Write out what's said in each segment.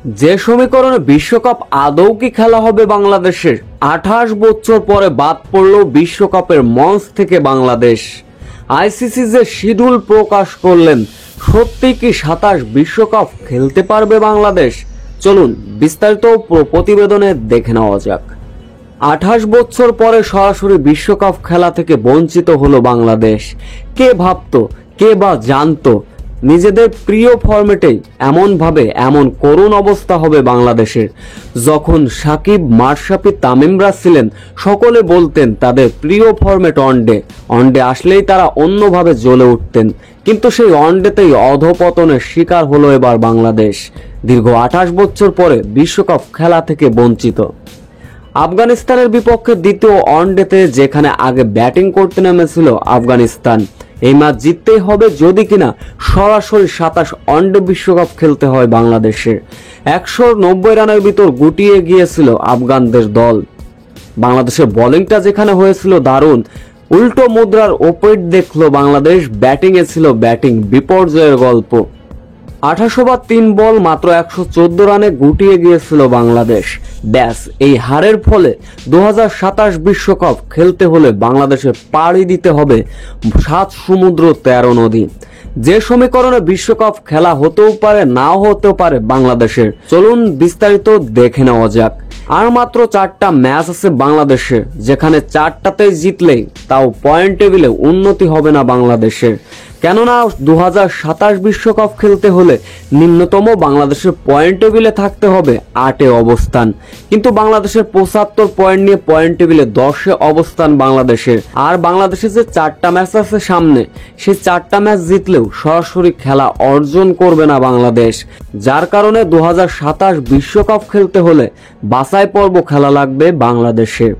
যে সমীকরণে বিশ্বকাপ আদৌ কি খেলা হবে বাংলাদেশের? 28 বছর পরে বাদ পড়ল বিশ্বকাপের মঞ্চ থেকে বাংলাদেশ। আইসিসি যে শিডিউল প্রকাশ করলেন, সত্যি কি 27 বিশ্বকাপ খেলতে পারবে বাংলাদেশ? চলুন বিস্তারিত প্রতিবেদনে দেখে নেওয়া যাক। 28 বছর পরে সরাসরি বিশ্বকাপ খেলা থেকে বঞ্চিত হলো বাংলাদেশ। কে ভাবতো, কে বা জানতো নিজেদের প্রিয় ফরম্যাটেই এমন করুণ অবস্থা হবে বাংলাদেশের। যখন সাকিব, মাশরাফি, তামিমরা ছিলেন, সকলে বলতেন তাদের প্রিয় ফরম্যাট ওয়ানডে আসলেই তারা অন্যভাবে জ্বলে উঠতেন। কিন্তু সেই ওয়ানডেতেই অধপতনের শিকার হলো এবার বাংলাদেশ। দীর্ঘ 28 বছর পরে বিশ্বকাপ খেলা থেকে বঞ্চিত। আফগানিস্তানের বিপক্ষে দ্বিতীয় ওয়ানডেতে যেখানে আগে ব্যাটিং করতে নেমেছিল আফগানিস্তান, এই ম্যাচ জিততেই হবে যদি কিনা সরাসরি 27 ওয়ানডে বিশ্বকাপ খেলতে হয় বাংলাদেশের। 190 রানের ভিতর গুটিয়ে গিয়েছিল আফগানদের দল। বাংলাদেশের বোলিংটা যেখানে হয়েছিল দারুণ, উল্টো মুদ্রার ওপেট দেখলো বাংলাদেশ, ব্যাটিংয়ে ছিল ব্যাটিং বিপর্যয়ের গল্প। 28/3 বল মাত্র 114 রানে গুটিয়ে গিয়েছিল বাংলাদেশ। ব্যাস, এই হারের ফলে 2027 বিশ্বকাপ খেলতে হলে বাংলাদেশে পাড়ি দিতে হবে 7 সমুদ্র 13 নদী। যে সমীকরণে বিশ্বকাপ খেলা হতেও পারে, নাও হতেও পারে বাংলাদেশের। চলুন বিস্তারিত দেখে নেওয়া যাক। আর মাত্র 4টা ম্যাচ আছে বাংলাদেশের, যেখানে 4টাতেই জিতলেই তাও পয়েন্ট টেবিলে উন্নতি হবে না বাংলাদেশের। কেননা 2027 বিশ্বকাপ খেলতে হলে নিম্নতম বাংলাদেশের পয়েন্ট টেবিলে থাকতে হবে 8-এ অবস্থান। কিন্তু বাংলাদেশের 75 পয়েন্ট নিয়ে পয়েন্ট টেবিলে 10-এ অবস্থান বাংলাদেশের। আর বাংলাদেশের যে 4টা ম্যাচ আছে সামনে, সেই 4টা ম্যাচ জিতলেও সরাসরি খেলা অর্জন করবে না বাংলাদেশ। যার কারণে 2027 বিশ্বকাপ খেলতে হলে বাছাই পর্ব খেলা লাগবে বাংলাদেশের।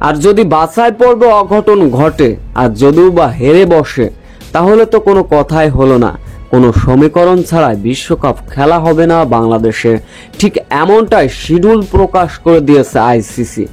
আর যদি বাছাই পর্বে অঘটন ঘটে আর যদিও বা হেরে বসে, তাহলে তো কোনো কথাই হলো না। কোনো সমীকরণ ছাড়াই বিশ্বকাপ খেলা হবে না বাংলাদেশে। ঠিক এমনটাই শিডিউল প্রকাশ করে দিয়েছে আইসিসি।